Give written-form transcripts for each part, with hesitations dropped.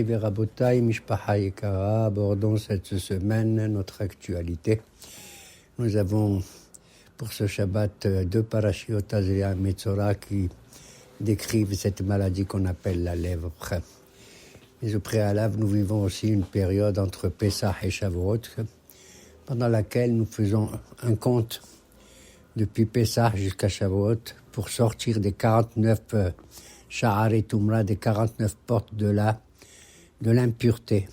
Rabotai, Mishpaha Yekara, abordons cette semaine notre actualité. Nous avons pour ce Shabbat deux parashiot Azria et Metzora qui décrivent cette maladie qu'on appelle la lèpre. Mais au préalable, nous vivons aussi une période entre Pessah et Shavuot, pendant laquelle nous faisons un compte depuis Pessah jusqu'à Shavuot pour sortir des 49 Sha'arei Tumra, des 49 portes de l'impureté.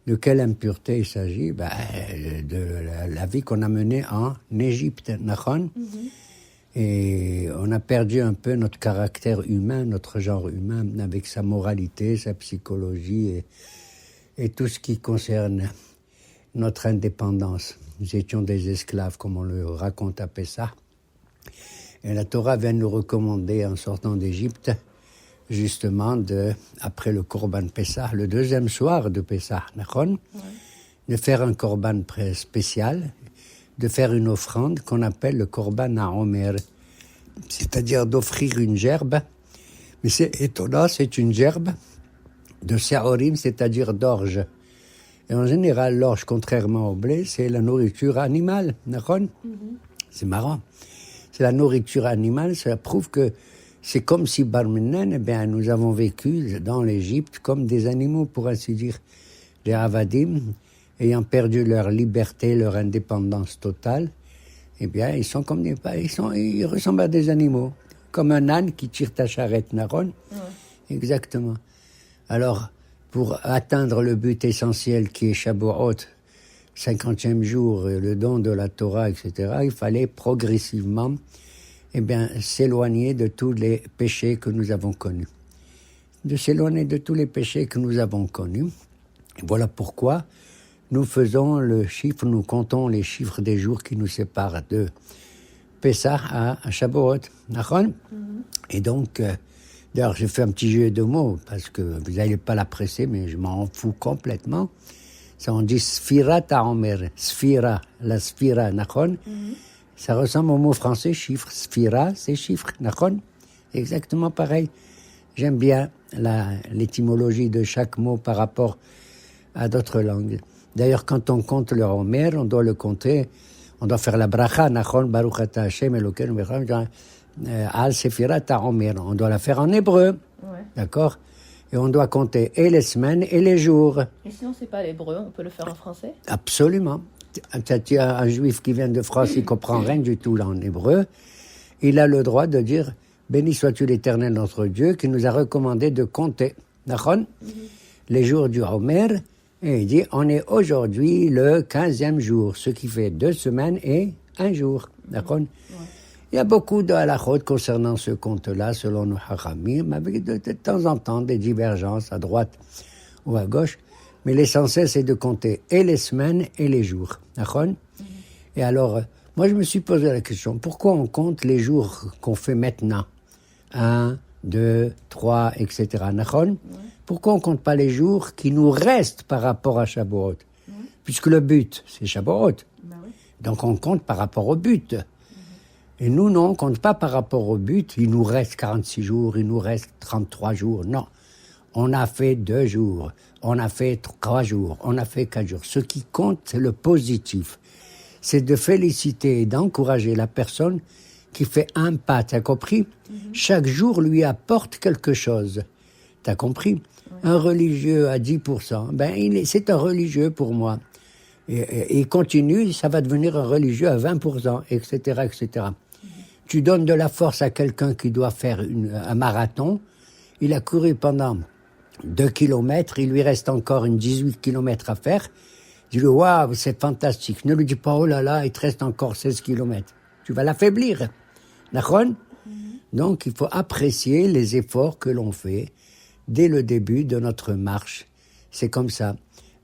De quelle impureté il s'agit? De la vie qu'on a menée en Égypte, Nachon. Et on a perdu un peu notre caractère humain, notre genre humain, avec sa moralité, sa psychologie et tout ce qui concerne notre indépendance. Nous étions des esclaves, comme on le raconte à Pessah. Et la Torah vient nous recommander, en sortant d'Égypte, justement, après le Korban Pessah, le deuxième soir de Pessah, de faire un Korban spécial, de faire une offrande qu'on appelle le Korban HaOmer, c'est-à-dire d'offrir une gerbe. Mais c'est étonnant, c'est une gerbe de Se'orim, c'est-à-dire d'orge. Et en général, l'orge, contrairement au blé, c'est la nourriture animale, C'est marrant. C'est la nourriture animale, ça prouve que c'est comme si Barminan, nous avons vécu dans l'Égypte comme des animaux, pour ainsi dire. Les Avadim, ayant perdu leur liberté, leur indépendance totale, ils sont comme ils ressemblent à des animaux. Comme un âne qui tire ta charrette, Naron. Exactement. Alors, pour atteindre le but essentiel qui est Shavuot, 50e jour, le don de la Torah, etc., il fallait progressivement s'éloigner de tous les péchés que nous avons connus. De s'éloigner de tous les péchés que nous avons connus. Et voilà pourquoi nous comptons les chiffres des jours qui nous séparent de Pessah à Shavuot. Et donc, d'ailleurs, j'ai fait un petit jeu de mots, parce que vous n'allez pas l'apprécier, mais je m'en fous complètement. Ça, on dit Sphira Ta'omer. Sphira, la Sphira, Nachon. Ça ressemble au mot français, chiffre. Sphira, c'est chiffre, Nachon. Exactement pareil. J'aime bien l'étymologie de chaque mot par rapport à d'autres langues. D'ailleurs, quand on compte le Homer, on doit le compter, on doit faire la bracha, Nachon, Baruch Ata Hashem, Elokeinu Mechem, Al Sephira Ta'omer. On doit la faire en hébreu, d'accord? Et on doit compter et les semaines et les jours. Et si on ne sait pas l'hébreu, on peut le faire en français? Absolument. Tu as un juif qui vient de France, il ne comprend rien du tout là en hébreu. Il a le droit de dire « Béni sois-tu l'Éternel notre Dieu qui nous a recommandé de compter les jours du Homer. » Et il dit « On est aujourd'hui le 15e jour, ce qui fait 2 semaines et 1 jour. » Il y a beaucoup de halachot concernant ce compte-là, selon nos haramim, avec de temps en temps des divergences à droite ou à gauche. Mais l'essentiel, c'est de compter et les semaines et les jours. Et alors, moi, je me suis posé la question, pourquoi on compte les jours qu'on fait maintenant? 1, 2, 3, etc. Pourquoi on ne compte pas les jours qui nous restent par rapport à Shavuot? Puisque le but, c'est Shavuot. Donc, on compte par rapport au but. Et nous, non, on ne compte pas par rapport au but. Il nous reste 46 jours, il nous reste 33 jours. Non. On a fait 2 jours, on a fait 3 jours, on a fait 4 jours. Ce qui compte, c'est le positif. C'est de féliciter et d'encourager la personne qui fait un pas. T'as compris? Chaque jour lui apporte quelque chose. T'as compris? Un religieux à 10%, c'est un religieux pour moi. Et il continue, ça va devenir un religieux à 20%, etc., etc. Tu donnes de la force à quelqu'un qui doit faire un marathon. Il a couru pendant 2 kilomètres, il lui reste encore une 18 kilomètres à faire. Dis-lui, waouh, c'est fantastique. Ne lui dis pas, oh là là, il te reste encore 16 kilomètres. Tu vas l'affaiblir. D'accord? Donc, il faut apprécier les efforts que l'on fait dès le début de notre marche. C'est comme ça.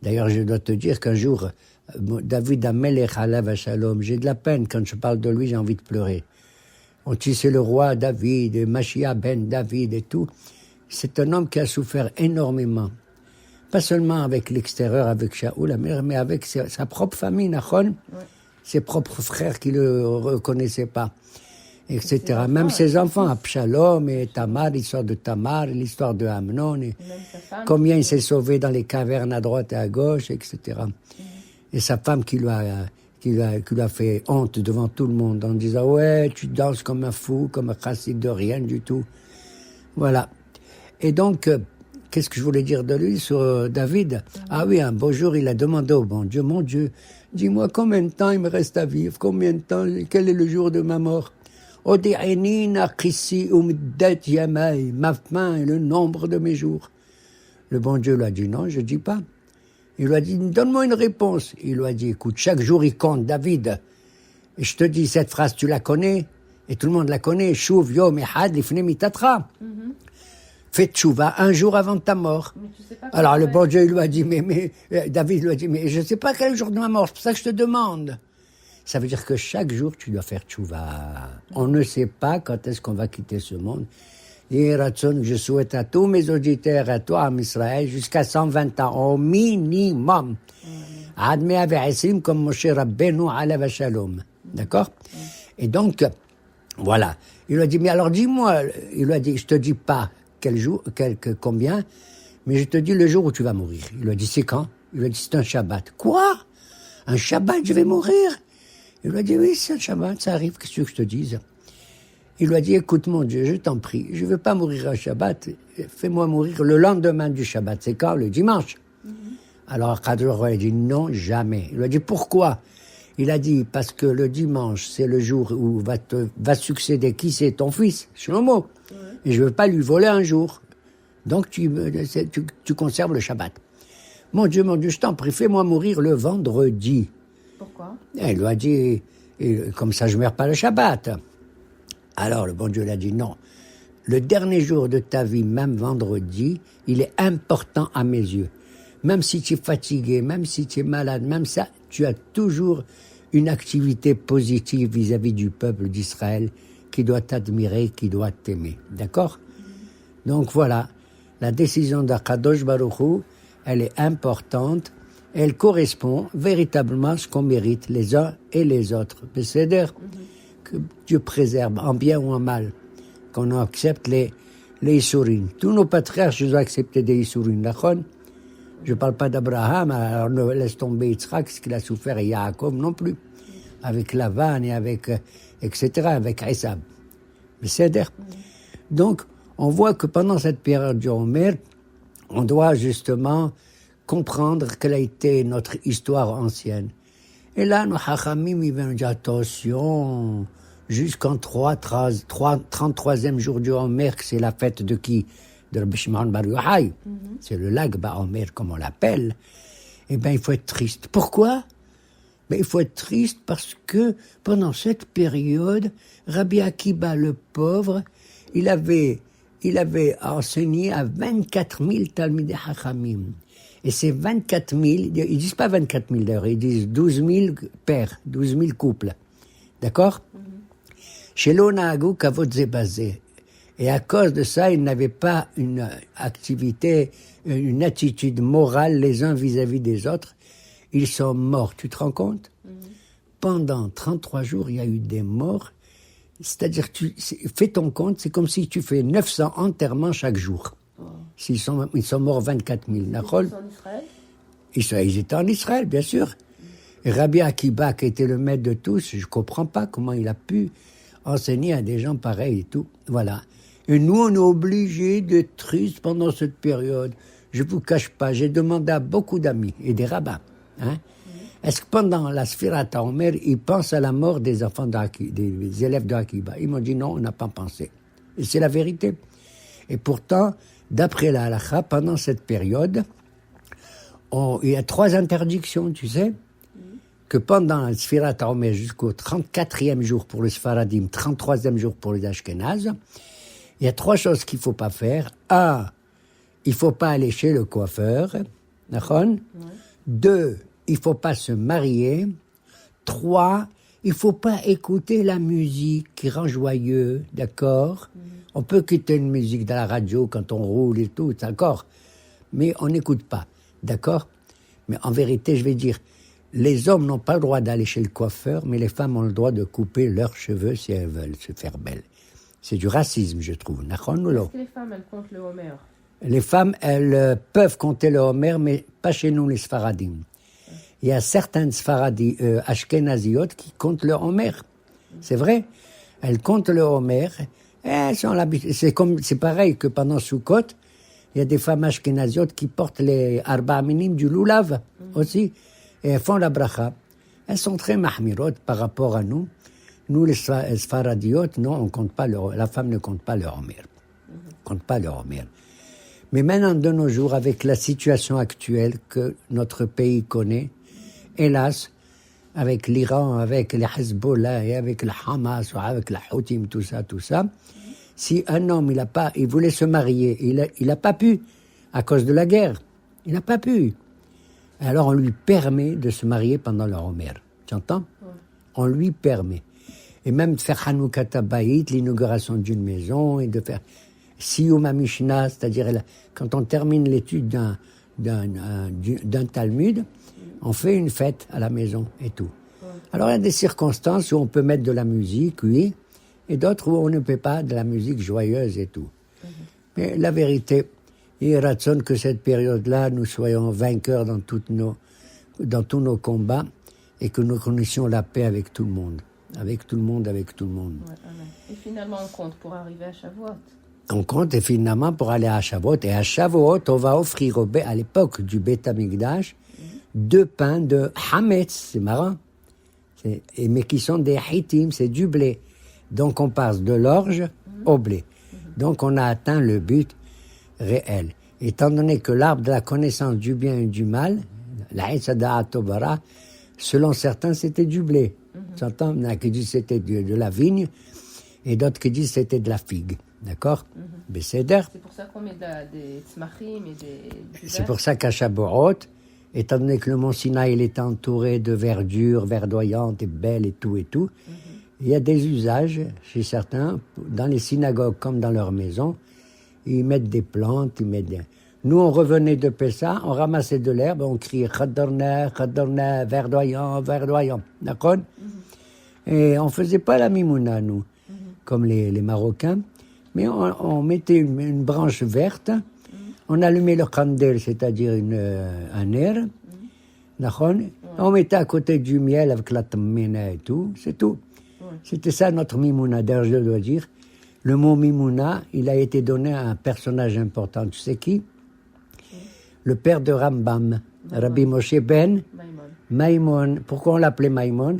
D'ailleurs, je dois te dire qu'un jour, David Amelech Alav Shalom, j'ai de la peine quand je parle de lui, j'ai envie de pleurer. On tissait le roi David, Machia ben David et tout. C'est un homme qui a souffert énormément. Pas seulement avec l'extérieur, avec Shaoul, mais avec sa propre famille, Nachon, ses propres frères qui ne le reconnaissaient pas. etc. Même ses enfants, Absalom et Tamar, l'histoire de Tamar, l'histoire de Amnon, et combien il s'est sauvé dans les cavernes à droite et à gauche, etc. Et sa femme qui lui a fait honte devant tout le monde en disant « Ouais, tu danses comme un fou, comme un chassid de rien du tout. » Voilà. Et donc, qu'est-ce que je voulais dire de lui sur David? Ah oui, un beau jour, il a demandé au bon Dieu, « Mon Dieu, dis-moi combien de temps il me reste à vivre, combien de temps, quel est le jour de ma mort? Odi'ini naqisi umiddat yamai, ma fin et le nombre de mes jours. » Le bon Dieu lui a dit, « Non, je dis pas. » Il lui a dit, « Donne-moi une réponse. » Il lui a dit, « Écoute, chaque jour il compte, David. Et je te dis, cette phrase, tu la connais? Et tout le monde la connaît. Chouv yom echad lifnei mitatra. Fais tchouva un jour avant ta mort. Alors le bon Dieu il lui a dit, mais David lui a dit, mais je ne sais pas quel jour de ma mort, c'est pour ça que je te demande. Ça veut dire que chaque jour tu dois faire tchouva. On ne sait pas quand est-ce qu'on va quitter ce monde. Et Ratson, je souhaite à tous mes auditeurs, à toi, à Israël, jusqu'à 120 ans, au minimum. Admé avec comme Moshe Rabbeinu alav shalom. D'accord? Et donc, voilà. Il lui a dit, mais alors dis-moi, il lui a dit, je te dis pas quel jour, combien, mais je te dis le jour où tu vas mourir. Il lui a dit, c'est quand? Il lui a dit, c'est un Shabbat. Quoi? Un Shabbat, je vais mourir? Il lui a dit, oui, c'est un Shabbat, ça arrive, qu'est-ce que je te dise? Il lui a dit, écoute mon Dieu, je t'en prie, je ne veux pas mourir un Shabbat, fais-moi mourir le lendemain du Shabbat. C'est quand? Le dimanche. Alors Kadosh a dit, non, jamais. Il lui a dit, pourquoi? Il a dit, parce que le dimanche, c'est le jour où va succéder qui? C'est ton fils, Shlomo. Et je ne veux pas lui voler un jour. Donc tu conserves le Shabbat. Mon Dieu, je t'en prie, fais-moi mourir le vendredi. Pourquoi? Et il lui a dit, comme ça je ne meurs pas le Shabbat. Alors le bon Dieu lui a dit, non. Le dernier jour de ta vie, même vendredi, il est important à mes yeux. Même si tu es fatigué, même si tu es malade, même ça, tu as toujours une activité positive vis-à-vis du peuple d'Israël qui doit t'admirer, qui doit t'aimer. D'accord? Donc voilà, la décision d'Akadosh Baruch Hu, elle est importante, elle correspond véritablement à ce qu'on mérite les uns et les autres. C'est-à-dire que Dieu préserve, en bien ou en mal, qu'on accepte les Issourim. Tous nos patriarches, ils ont accepté des Issourim, d'accord? Je ne parle pas d'Abraham, alors ne laisse tomber Yitzhak, ce qu'il a souffert, et Yaakov non plus, avec Lavan et avec, etc., avec Esav. C'est-à-dire, donc, on voit que pendant cette période du Homer, on doit justement comprendre quelle a été notre histoire ancienne. Et là, nos Chachamim, ils viennent dire, attention, jusqu'en 33e jour du Homer, que c'est la fête de qui? De Rabbi Shimon Bar Yochai. C'est le Lag BaOmer, comme on l'appelle. Eh bien, il faut être triste. Pourquoi? Ben, il faut être triste parce que pendant cette période, Rabbi Akiba, le pauvre, il avait enseigné à 24 000 Talmidei Chachamim. Et ces 24 000, ils disent pas 24 000 d'ailleurs, ils disent 12 000 pères, 12 000 couples. D'accord? Chez l'Onahagu Kavod Zebazé. Et à cause de ça, ils n'avaient pas une activité, une attitude morale les uns vis-à-vis des autres. Ils sont morts, tu te rends compte? Pendant 33 jours, il y a eu des morts. C'est-à-dire, fais ton compte, c'est comme si tu fais 900 enterrements chaque jour. Ils sont morts 24 000. Ils sont en Israël? Ils étaient en Israël, bien sûr. Et Rabbi Akiba, qui était le maître de tous, je ne comprends pas comment il a pu enseigner à des gens pareils et tout. Voilà. Et nous, on est obligés d'être tristes pendant cette période. Je ne vous cache pas, j'ai demandé à beaucoup d'amis et des rabbins, est-ce que pendant la Sfirat HaOmer, ils pensent à la mort des enfants des élèves de Akiba? Ils m'ont dit non, on n'a pas pensé. Et c'est la vérité. Et pourtant, d'après la halakha, pendant cette période, il y a 3 interdictions, tu sais, que pendant la Sfirat HaOmer jusqu'au 34e jour pour les Sfaradim, 33e jour pour les Ashkénazes, il y a 3 choses qu'il ne faut pas faire. 1, il ne faut pas aller chez le coiffeur. D'accord? 2, il ne faut pas se marier. 3, il ne faut pas écouter la musique qui rend joyeux. D'accord? On peut quitter une musique dans la radio quand on roule et tout, d'accord? Mais on n'écoute pas. D'accord? Mais en vérité, je vais dire, Les hommes n'ont pas le droit d'aller chez le coiffeur, mais les femmes ont le droit de couper leurs cheveux si elles veulent se faire belles. C'est du racisme, je trouve. Est-ce que les femmes, elles comptent le Homer? Les femmes, elles peuvent compter le Homer, mais pas chez nous, les Sfaradim. Il y a certaines Sfaradis ashkénaziotes qui comptent le Homer. C'est vrai. Elles comptent le Homer. Elles sont c'est pareil que pendant Sukkot, il y a des femmes ashkénaziotes qui portent les arba minim du loulav aussi. Et elles font la bracha. Elles sont très mahmirot par rapport à nous. Nous, les Sfaradiotes, non, on compte pas la femme ne compte pas le Homer. Compte pas le Homer. Mais maintenant, de nos jours, avec la situation actuelle que notre pays connaît, hélas, avec l'Iran, avec les Hezbollah et avec le Hamas, ou avec la Houthim, tout ça, si un homme, il voulait se marier, il n'a pas pu, à cause de la guerre. Il n'a pas pu. Alors on lui permet de se marier pendant le Homer. Tu entends? Ouais. On lui permet. Et même de faire Hanouka Tabayit, l'inauguration d'une maison, et de faire Siyuma Mishnah, c'est-à-dire quand on termine l'étude d'un Talmud, on fait une fête à la maison et tout. Ouais. Alors il y a des circonstances où on peut mettre de la musique, oui, et d'autres où on ne peut pas, de la musique joyeuse et tout. Mais la vérité, il ratsonne que cette période-là, nous soyons vainqueurs dans tous nos combats et que nous connaissions la paix avec tout le monde. Avec tout le monde. Ouais, et finalement, on compte pour arriver à Shavuot. On compte et finalement pour aller à Shavuot. Et à Shavuot, on va offrir à l'époque du Beth Amikdash 2 pains de Hametz, c'est marrant. Mais qui sont des Hittim, c'est du blé. Donc on passe de l'orge au blé. Donc on a atteint le but réel. Étant donné que l'arbre de la connaissance du bien et du mal, la Hitzada'a Tobara, selon certains, c'était du blé. Tu entends? Il y en a qui disent que c'était de la vigne et d'autres qui disent que c'était de la figue. D'accord? C'est pour ça qu'on met des tzmachim et des... C'est pour ça qu'à Shavuot, étant donné que le mont Sinaï il est entouré de verdure verdoyante et belle et tout, il y a des usages chez certains, dans les synagogues comme dans leurs maisons, ils mettent des plantes, Nous, on revenait de Pessa, on ramassait de l'herbe, on criait « Khadorna, Khadorna, verdoyant, verdoyant ». D'accord? Et on faisait pas la mimouna, nous, comme les Marocains, mais on mettait une branche verte, on allumait le khandel, c'est-à-dire un air, d'accord? On mettait à côté du miel avec la tammina et tout, c'est tout. C'était ça notre mimouna. D'ailleurs, je dois dire, le mot mimouna, il a été donné à un personnage important. Tu sais qui? Le père de Rambam, Rabbi Moshe ben Maimon. Pourquoi on l'appelait Maimon?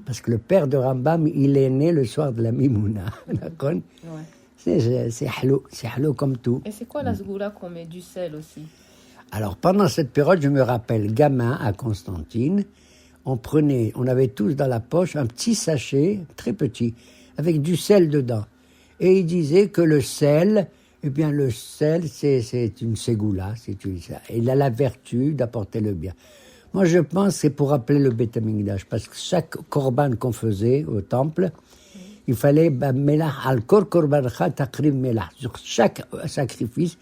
Parce que le père de Rambam, il est né le soir de la mimouna. D'accord? C'est halou comme tout. Et c'est quoi la zgoula qu'on met du sel aussi? Alors, pendant cette période, je me rappelle, gamin à Constantine, on avait tous dans la poche un petit sachet, très petit, avec du sel dedans. Et il disait que le sel, c'est une ségoula, il a la vertu d'apporter le bien. Moi, je pense que c'est pour rappeler le Beth Amikdash, parce que chaque korban qu'on faisait au temple, il fallait al-kor korbancha taqrib melah. Sur chaque sacrifice,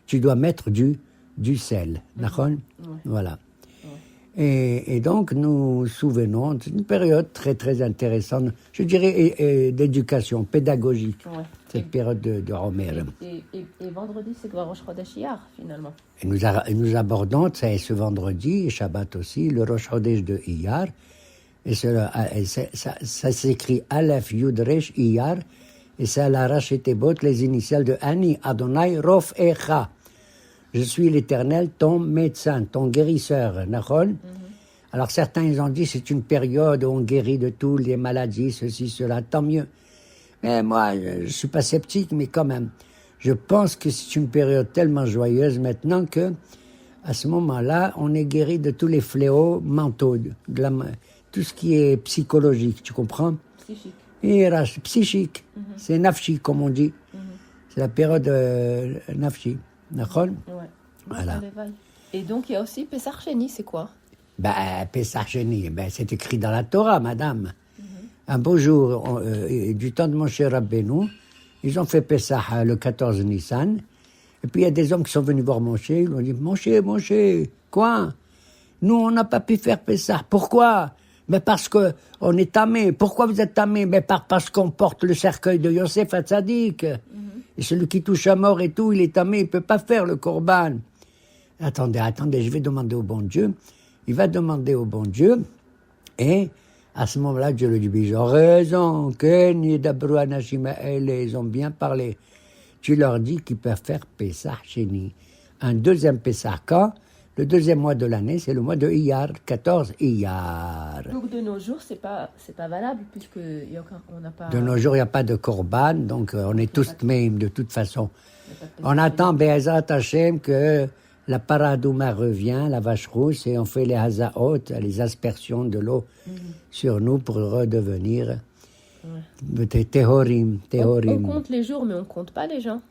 tu dois mettre du sel. D'accord? Voilà. Et donc, nous souvenons, c'est une période très, très intéressante, je dirais, d'éducation pédagogique, cette période de Homer. Et vendredi, c'est quoi Rosh Chodesh Iyar, finalement? Et nous abordons, ce vendredi, et Shabbat aussi, le Rosh Chodesh de Iyar. Et ça s'écrit Aleph Yud Resh Iyar, et ça la Rachetebot, les initiales de Ani Adonai Rof Echa. Je suis l'Éternel, ton médecin, ton guérisseur, Nahon. Alors certains, ils ont dit, c'est une période où on guérit de toutes les maladies, ceci, cela, tant mieux. Mais moi, je suis pas sceptique, mais quand même, je pense que c'est une période tellement joyeuse maintenant que, à ce moment-là, on est guéri de tous les fléaux mentaux, tout ce qui est psychologique, tu comprends? Psychique. Et psychique, c'est nafshi, comme on dit. C'est la période nafshi. D'accord? Ouais. Voilà. Et donc, il y a aussi Pessah Sheni, c'est quoi? Pessah Sheni, c'est écrit dans la Torah, madame. Un beau jour, du temps de Moshe Rabbeinu, ils ont fait Pessah le 14 Nissan. Et puis, il y a des hommes qui sont venus voir Moshe. Ils lui ont dit, Moshe, quoi? Nous, on n'a pas pu faire Pessah. Pourquoi? Mais parce que on est tamé. Pourquoi vous êtes tamé? Mais parce qu'on porte le cercueil de Yosef Hatzadik. Et celui qui touche à mort et tout, il est tamé, il peut pas faire le korban. Attendez, je vais demander au bon Dieu. Il va demander au bon Dieu. Et à ce moment-là, Dieu lui dit, ils ont raison, ils ont bien parlé. Tu leur dis qu'ils peuvent faire Pessah Sheni. Un deuxième Pessah quand? Le deuxième mois de l'année, c'est le mois de Iyar, 14 Iyar. Donc de nos jours, c'est pas valable, puisque on n'a pas... De nos jours, il n'y a pas de korban, donc on est tous mêmes de toute façon. On attend Be'ezrat Hashem que la paradouma revient, la vache rousse, et on fait les hazaot, les aspersions de l'eau sur nous pour redevenir des tehorim. On compte les jours, mais on ne compte pas les gens.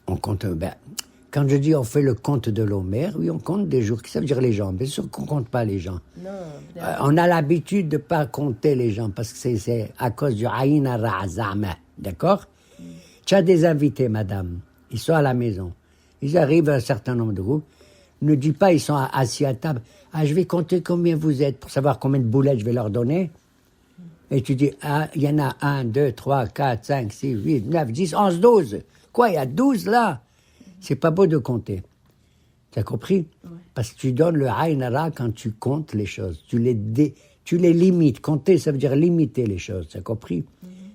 On compte... Quand je dis on fait le compte de l'Omer, oui, on compte des jours. Ça veut dire les gens. Bien sûr qu'on ne compte pas les gens. Non, on a l'habitude de ne pas compter les gens parce que c'est à cause du Aïn Ra'azam. D'accord? Tu as des invités, madame. Ils sont à la maison. Ils arrivent à un certain nombre de groupes. Ne dis pas, ils sont assis à table. Ah, je vais compter combien vous êtes pour savoir combien de boulettes je vais leur donner. Et tu dis, ah, il y en a 1, 2, 3, 4, 5, 6, 8, 9, 10, 11, 12. Quoi, il y a 12 là? C'est pas beau de compter. Tu as compris? Ouais. Parce que tu donnes le Aïnara quand tu comptes les choses. Tu les limites. Compter, ça veut dire limiter les choses. Tu as compris?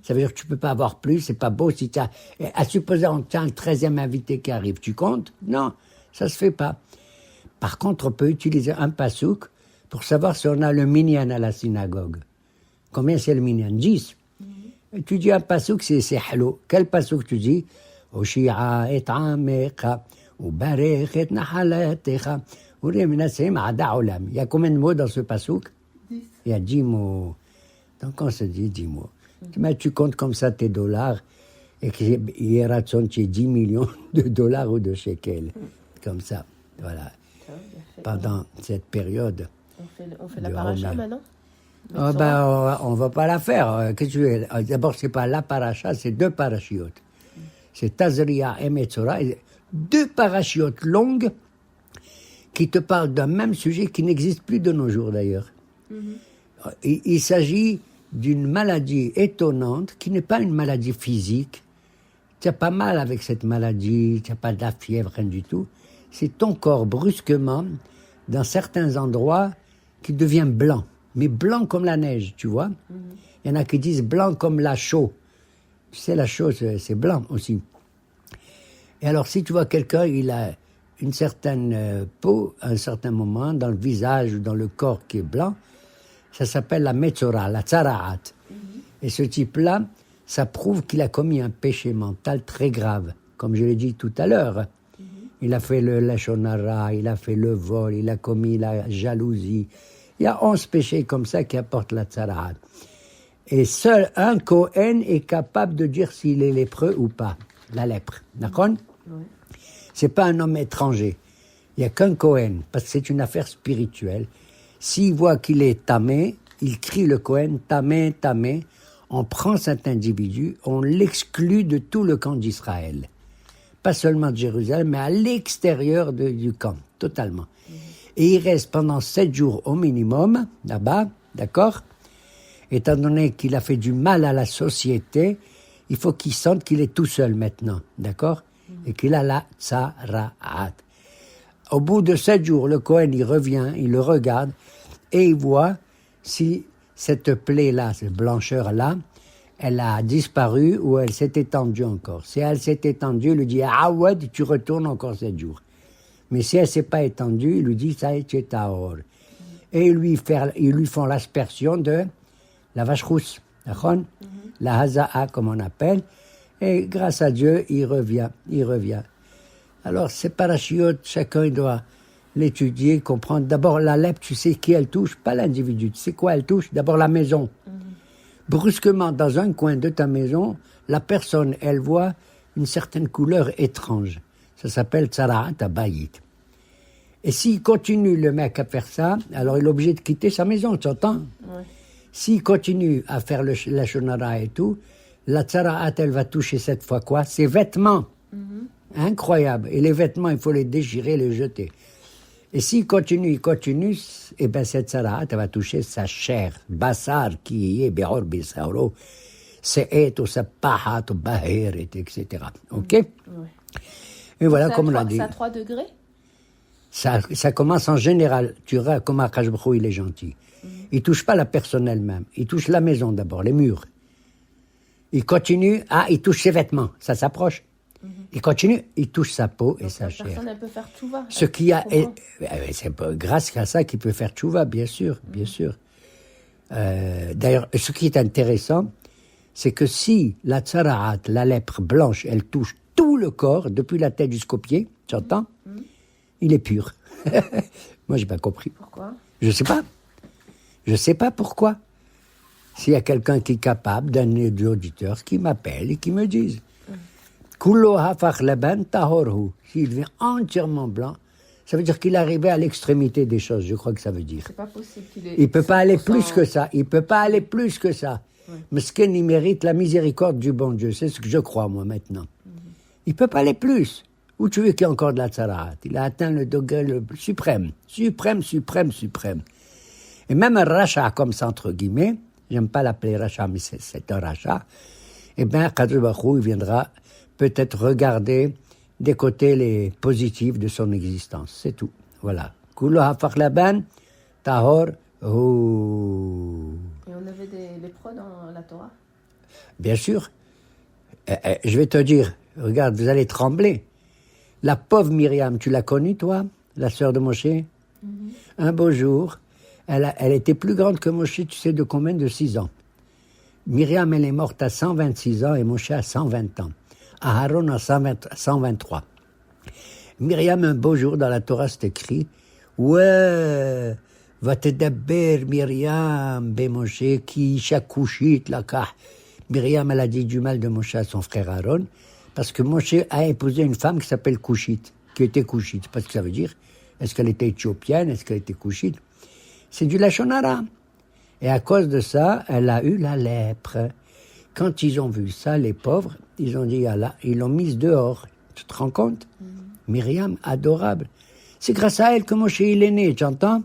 Ça veut dire que tu peux pas avoir plus. C'est pas beau si tu as... À supposer on tient un 13e invité qui arrive. Tu comptes? Non, ça se fait pas. Par contre, on peut utiliser un pasouk pour savoir si on a le minyan à la synagogue. Combien c'est le minyan? 10. Et tu dis un pasouk, c'est halou. Quel pasouk tu dis? Oshi'a et amecha, ubarech et nahalatecha, urimnasim ada olam. Il y a combien de mots dans ce pasouk? 10. Il y a 10 mots. Donc on se dit 10 mots. Mais tu comptes comme ça tes dollars et qu'il y ait 10 millions de dollars ou de shekels. Comme ça, voilà. Pendant cette période. On fait la paracha maintenant? On ne va pas la faire. Qu'est-ce que tu veux? D'abord, ce n'est pas la paracha, c'est 2 parachiotes. C'est Tazria et Metzora, 2 parachiotes longues qui te parlent d'un même sujet qui n'existe plus de nos jours d'ailleurs. Il s'agit d'une maladie étonnante qui n'est pas une maladie physique. Tu n'as pas mal avec cette maladie, tu n'as pas de la fièvre, rien du tout. C'est ton corps brusquement, dans certains endroits, qui devient blanc. Mais blanc comme la neige, tu vois. Il y en a qui disent blanc comme la chaux. Tu sais, la chaux, c'est blanc aussi. Et alors, si tu vois quelqu'un, il a une certaine peau, à un certain moment, dans le visage ou dans le corps qui est blanc, ça s'appelle la metzora, la tsara'at. Et ce type-là, ça prouve qu'il a commis un péché mental très grave. Comme je l'ai dit tout à l'heure. Il a fait le lashon hara, il a fait le vol, il a commis la jalousie. Il y a 11 péchés comme ça qui apportent la tsara'at. Et seul un Kohen est capable de dire s'il est lépreux ou pas. La lèpre. D'accord? Oui. C'est pas un homme étranger. Il n'y a qu'un Kohen, parce que c'est une affaire spirituelle. S'il voit qu'il est tamé, il crie le Kohen, tamé, tamé. On prend cet individu, on l'exclut de tout le camp d'Israël. Pas seulement de Jérusalem, mais à l'extérieur du camp, totalement. Et il reste pendant 7 jours au minimum, là-bas, d'accord? Étant donné qu'il a fait du mal à la société, il faut qu'il sente qu'il est tout seul maintenant, d'accord? Et qu'il a la tsara'at. Au bout de 7 jours, le Kohen, il revient, il le regarde, et il voit si cette plaie-là, cette blancheur-là, elle a disparu ou elle s'est étendue encore. Si elle s'est étendue, il lui dit « Awad, tu retournes encore 7 jours ». Mais si elle ne s'est pas étendue, il lui dit « Ça y est, tahor ». Et ils lui font l'aspersion de la vache rousse, la haza'a comme on appelle, et grâce à Dieu, il revient. Alors, ces parachiotes, chacun doit l'étudier, comprendre. D'abord, la lèpre, tu sais qui elle touche, pas l'individu. Tu sais quoi elle touche? D'abord, la maison. Brusquement, dans un coin de ta maison, la personne, elle voit une certaine couleur étrange. Ça s'appelle tsara'at abayit. Et s'il continue, le mec, à faire ça, alors il est obligé de quitter sa maison, tu entends? Ouais. S'il continue à faire la shonara et tout, la tsara'at, elle va toucher cette fois quoi? Ses vêtements. Incroyable. Et les vêtements, il faut les déchirer, les jeter. Et s'il continue, et bien cette Sarah, elle va toucher sa chair. Bassar, qui est Behor Bisauro, c'est ou sa pahat, ou bahir, etc. Ok? Ouais. Et voilà, comme on l'a dit. C'est à 3 degrés? Ça commence en général. Tu verras comment Akash Baruch Hu, il est gentil. Il touche pas la personne elle-même. Il touche la maison d'abord, les murs. Il continue, il touche ses vêtements. Ça s'approche. Il continue, il touche sa peau et sa chair. La personne, elle peut faire tchouva. Ce qui a, c'est grâce à ça qu'il peut faire tchouva, bien sûr, bien sûr. D'ailleurs, ce qui est intéressant, c'est que si la tsaraat, la lèpre blanche, elle touche tout le corps, depuis la tête jusqu'aux pieds, tu entends? Il est pur. Moi, j'ai pas compris. Pourquoi? Je sais pas. Je sais pas pourquoi. S'il y a quelqu'un qui est capable, d'un auditeur, qui m'appelle et qui me dise. Kullo hafach laban tahorhu. S'il devient entièrement blanc, ça veut dire qu'il est arrivé à l'extrémité des choses, je crois que ça veut dire. C'est pas possible qu'il ait... Il peut pas aller plus que ça. Il peut pas aller plus que ça. Mais ce qu'il mérite la miséricorde du bon Dieu, c'est ce que je crois, moi, maintenant. Il peut pas aller plus. Où tu veux qu'il y ait encore de la tsaraat? Il a atteint le degré le suprême. Suprême. Et même un rachat comme ça, entre guillemets, j'aime pas l'appeler rachat, mais c'est un rachat, eh bien, Kadosh Baruch Hu, il viendra peut-être regarder des côtés les positifs de son existence. C'est tout. Voilà. Kulo hafach laban, tahor, hu. Et on avait des lépreux dans la Torah? Bien sûr. Je vais te dire, regarde, vous allez trembler. La pauvre Myriam, tu l'as connue, toi, la sœur de Moshe? Un beau jour, elle était plus grande que Moshe, tu sais de combien? De 6 ans. Myriam, elle est morte à 126 ans et Moshe à 120 ans. Aaron à 123. Myriam, un beau jour, dans la Torah, c'est écrit « Ouais, va te dabber Myriam, be Moshe, ki shakushit lakah » Myriam, elle a dit du mal de Moshe à son frère Aaron, parce que Moshe a épousé une femme qui s'appelle Couchite, qui était Couchite. Parce que ça veut dire, est-ce qu'elle était éthiopienne, est-ce qu'elle était Couchite? C'est du Lachon Hara. Et à cause de ça, elle a eu la lèpre. Quand ils ont vu ça, les pauvres, ils ont dit, Allah, ils l'ont mise dehors. Tu te rends compte? Myriam, adorable. C'est grâce à elle que Moshe, il est né, tu entends?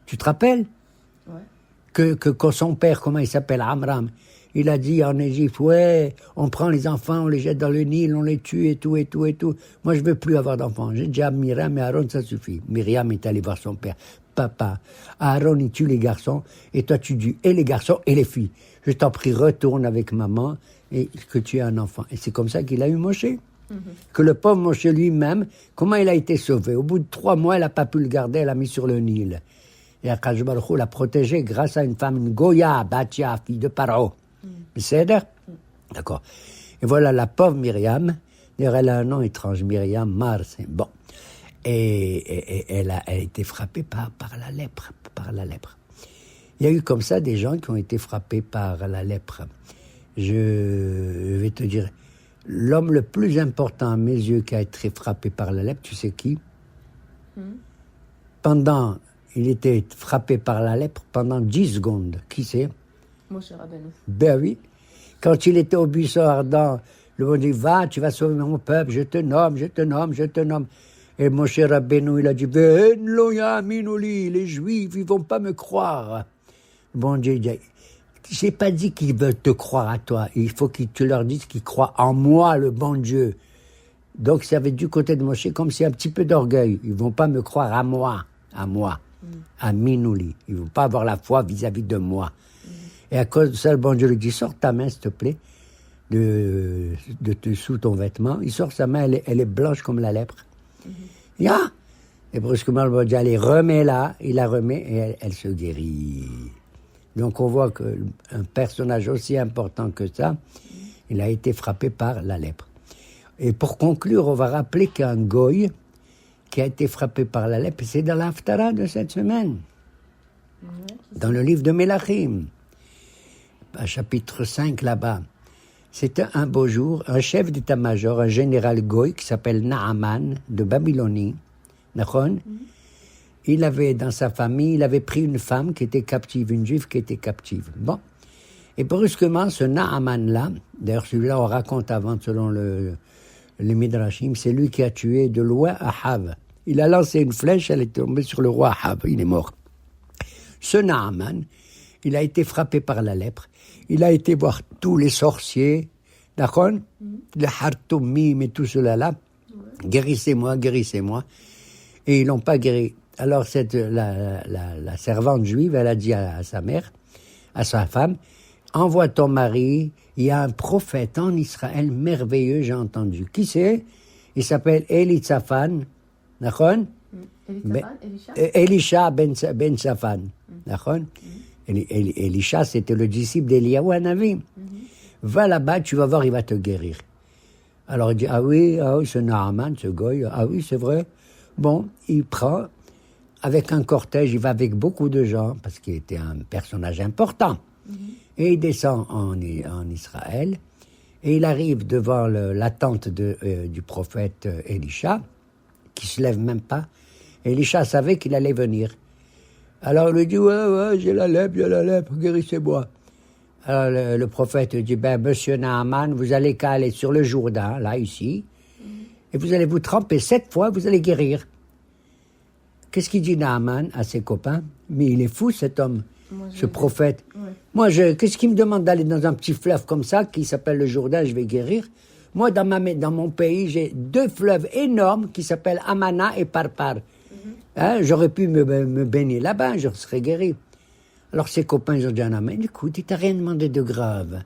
Tu te rappelles? Ouais. Que son père, comment il s'appelle, Amram, il a dit en Égypte, ouais, on prend les enfants, on les jette dans le Nil, on les tue et tout. Moi, je veux plus avoir d'enfants. J'ai déjà Myriam et Aaron, ça suffit. Myriam est allée voir son père. Papa, Aaron, il tue les garçons, et toi, tu tues et les garçons et les filles. Je t'en prie, retourne avec maman et que tu aies un enfant. Et c'est comme ça qu'il a eu Moshe. Que le pauvre Moshe lui-même, comment il a été sauvé? Au bout de 3 mois, elle n'a pas pu le garder, elle l'a mis sur le Nil. Et Akash Baruch Hu l'a protégé grâce à une femme, une Goya, Batia, fille de Paro. C'est d'accord. Et voilà la pauvre Myriam. D'ailleurs, elle a un nom étrange, Myriam Mars. Bon. Et elle a été frappée par la lèpre. Il y a eu comme ça des gens qui ont été frappés par la lèpre. Je vais te dire, l'homme le plus important à mes yeux qui a été frappé par la lèpre, tu sais qui? Il était frappé par la lèpre pendant 10 secondes. Qui c'est? Moshe Rabbeinu. Ben oui. Quand il était au buisson ardent, le bon Dieu, va, tu vas sauver mon peuple, je te nomme. Et Moshe Rabbeinu, il a dit, ben loya minuli, les Juifs, ils vont pas me croire. Bon Dieu, il dit, j'ai pas dit qu'ils veulent te croire à toi, il faut que tu leur dises qu'ils croient en moi, le bon Dieu. Donc ça avait du côté de Moshe comme si un petit peu d'orgueil, ils vont pas me croire à moi, à Minouli, ils vont pas avoir la foi vis-à-vis de moi. Et à cause de ça, le bon Dieu lui dit, sors ta main, s'il te plaît, sous ton vêtement. Il sort sa main, elle est blanche comme la lèpre. Et brusquement, le bon Dieu, allez, remets-la. Il la remet et elle se guérit. Donc on voit qu'un personnage aussi important que ça, il a été frappé par la lèpre. Et pour conclure, on va rappeler qu'un goy qui a été frappé par la lèpre, c'est dans l'Haftara de cette semaine, dans le livre de Mélachim. À chapitre 5 là-bas. C'était un beau jour, un chef d'état-major, un général goy qui s'appelle Naaman de Babylonie. Il avait dans sa famille, il avait pris une femme qui était captive, une juive qui était captive. Bon. Et brusquement, ce Naaman-là, d'ailleurs celui-là on raconte avant selon les Midrashim, c'est lui qui a tué de loin Ahav. Il a lancé une flèche, elle est tombée sur le roi Ahab, il est mort. Ce Naaman, il a été frappé par la lèpre, il a été voir tous les sorciers, d'accord, les Hartoumim et tout cela là, guérissez-moi, guérissez-moi, et ils l'ont pas guéri. Alors la servante juive, elle a dit à sa mère, à sa femme, envoie ton mari, il y a un prophète en Israël merveilleux, j'ai entendu. Qui c'est? Il s'appelle Elitzaphan, d'accord? Elisha ben Safan, d'accord? Elisha, c'était le disciple d'Eliyahu Hanavi. Va là-bas, tu vas voir, il va te guérir. Alors il dit, ah oui, ce Naaman, ce goy, ah oui, c'est vrai. Bon, il prend, avec un cortège, il va avec beaucoup de gens, parce qu'il était un personnage important. Et il descend en Israël, et il arrive devant la tente du prophète Elisha, qui ne se lève même pas. Elisha savait qu'il allait venir. Alors il lui dit, ouais, j'ai la lèpre, guérissez-moi. Alors le prophète dit, monsieur Naaman, vous allez qu'à aller sur le Jourdain, là, ici, et vous allez vous tremper 7 fois, vous allez guérir. Qu'est-ce qu'il dit Naaman à ses copains? Mais il est fou, cet homme, ce prophète. Ouais. Moi, qu'est-ce qu'il me demande d'aller dans un petit fleuve comme ça, qui s'appelle le Jourdain, je vais guérir? Moi, dans mon pays, j'ai 2 fleuves énormes qui s'appellent Amana et Parpar. Hein, j'aurais pu me baigner là-bas, je serais guéri. Alors ses copains, ils ont dit à Naaman, écoute, il t'a rien demandé de grave.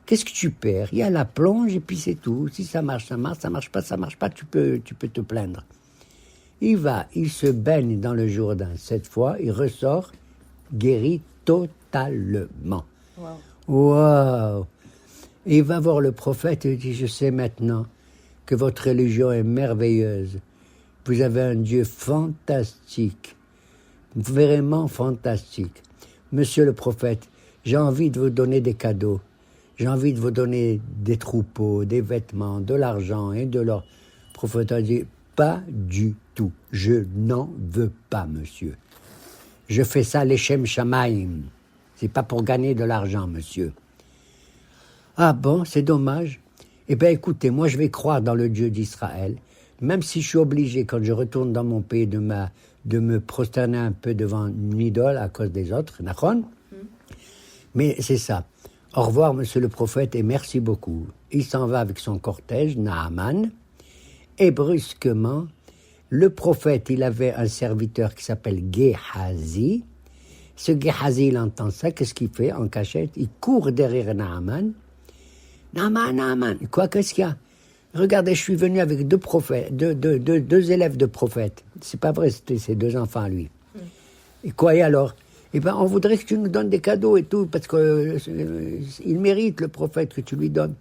Qu'est-ce que tu perds? Il y a la plonge et puis c'est tout. Si ça marche, ça marche. Ça marche pas, tu peux te plaindre. Il se baigne dans le Jourdain. Cette fois, il ressort guéri totalement. Wow. Et il va voir le prophète et il dit, je sais maintenant que votre religion est merveilleuse. Vous avez un Dieu fantastique, vraiment fantastique. Monsieur le prophète, j'ai envie de vous donner des cadeaux. J'ai envie de vous donner des troupeaux, des vêtements, de l'argent et de l'or. Le prophète a dit, pas du tout. Je n'en veux pas, monsieur. Je fais ça l'Echem Shamaim. C'est pas pour gagner de l'argent, monsieur. Ah bon, c'est dommage. Eh bien, écoutez, moi, je vais croire dans le Dieu d'Israël. Même si je suis obligé, quand je retourne dans mon pays, de me prosterner un peu devant une idole à cause des autres, d'accord? Mais c'est ça. Au revoir, monsieur le prophète, et merci beaucoup. Il s'en va avec son cortège, Naaman, et brusquement, le prophète, il avait un serviteur qui s'appelle Gehazi. Ce Gehazi, il entend ça, qu'est-ce qu'il fait en cachette? Il court derrière Naaman. Naaman, quoi, qu'est-ce qu'il y a? Regardez, je suis venu avec 2 prophètes, deux élèves de prophètes. C'est pas vrai, c'était ses 2 enfants à lui. Et quoi, et alors? Eh bien, on voudrait que tu nous donnes des cadeaux et tout, parce qu'il mérite, le prophète, que tu lui donnes.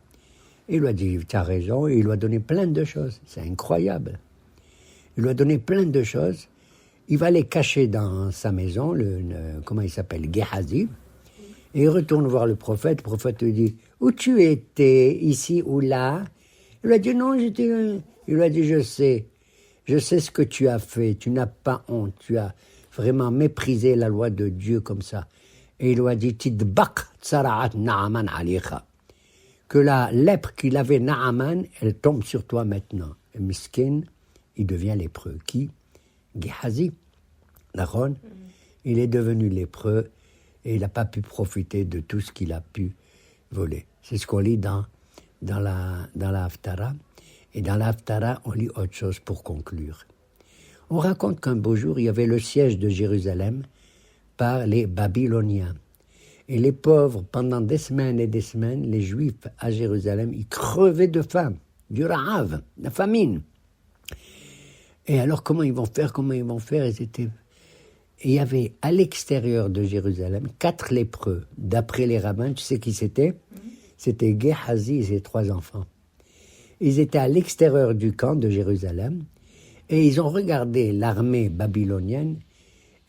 Et il lui a dit, tu as raison, et il lui a donné plein de choses. C'est incroyable. Il lui a donné plein de choses. Il va les cacher dans sa maison, comment il s'appelle, Gehazi, et il retourne voir le prophète. Le prophète lui dit, où tu étais, ici ou là? Il lui a dit, non, j'étais... Il lui a dit, je sais ce que tu as fait, tu n'as pas honte, tu as vraiment méprisé la loi de Dieu comme ça. Et il lui a dit, Tidbak tsara'at Naaman alaycha. Que la lèpre qu'il avait Naaman, elle tombe sur toi maintenant. Et miskin, il devient lépreux. Qui? Gehazi. D'accord? Il est devenu lépreux et il n'a pas pu profiter de tout ce qu'il a pu voler. C'est ce qu'on lit dans la Haftara. Et dans la Haftara, on lit autre chose pour conclure. On raconte qu'un beau jour, il y avait le siège de Jérusalem par les Babyloniens. Et les pauvres, pendant des semaines et des semaines, les Juifs à Jérusalem, ils crevaient de faim, du ra'av, de la famine. Et alors, comment ils vont faire? Et il y avait à l'extérieur de Jérusalem 4 lépreux. D'après les rabbins, tu sais qui c'était? C'était Gehazi et ses 3 enfants. Ils étaient à l'extérieur du camp de Jérusalem et ils ont regardé l'armée babylonienne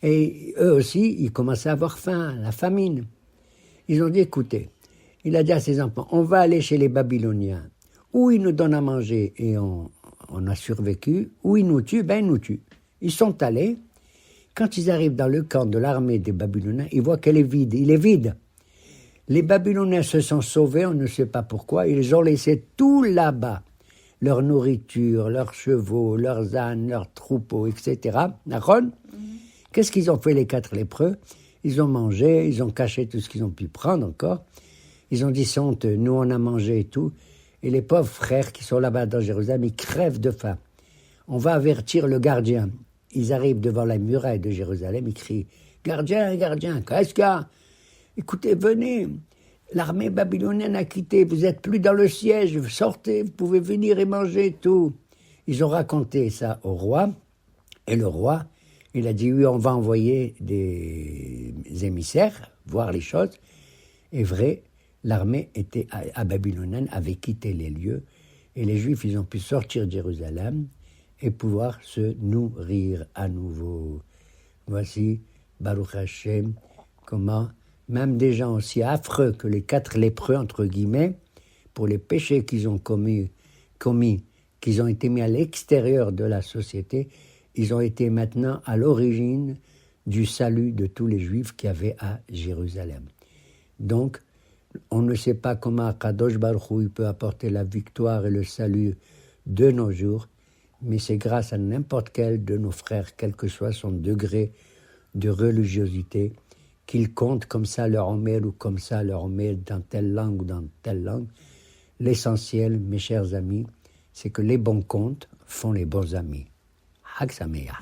et eux aussi, ils commençaient à avoir faim, la famine. Ils ont dit, écoutez, il a dit à ses enfants, on va aller chez les Babyloniens. Ou ils nous donnent à manger et on a survécu, ou ils nous tuent, ils nous tuent. Ils sont allés. Quand ils arrivent dans le camp de l'armée des Babyloniens, ils voient qu'elle est vide. Il est vide. Les Babyloniens se sont sauvés, on ne sait pas pourquoi. Ils ont laissé tout là-bas. leur nourriture, leurs chevaux, leurs ânes, leurs troupeaux, etc. D'accord ? Qu'est-ce qu'ils ont fait les 4 lépreux ? Ils ont mangé, ils ont caché tout ce qu'ils ont pu prendre encore. Ils ont dit, c'est honteux, nous on a mangé et tout. Et les pauvres frères qui sont là-bas dans Jérusalem, ils crèvent de faim. On va avertir le gardien. Ils arrivent devant la muraille de Jérusalem, ils crient, gardien, gardien, qu'est-ce qu'il y a ? Écoutez, venez, l'armée babylonienne a quitté, vous n'êtes plus dans le siège, sortez, vous pouvez venir et manger tout. Ils ont raconté ça au roi, et le roi, il a dit, oui, on va envoyer des émissaires, voir les choses. Et vrai, l'armée à babylonienne avait quitté les lieux, et les Juifs, ils ont pu sortir de Jérusalem et pouvoir se nourrir à nouveau. Voici, Baruch Hashem, comment même des gens aussi affreux que les 4 lépreux, entre guillemets, pour les péchés qu'ils ont commis, qu'ils ont été mis à l'extérieur de la société, ils ont été maintenant à l'origine du salut de tous les Juifs qu'il y avait à Jérusalem. Donc, on ne sait pas comment Kadosh Baruch Hu peut apporter la victoire et le salut de nos jours, mais c'est grâce à n'importe quel de nos frères, quel que soit son degré de religiosité, qu'il compte comme ça leur omer ou comme ça leur omer dans telle langue ou dans telle langue. L'essentiel, mes chers amis, c'est que les bons comptes font les bons amis. Hag Sameach.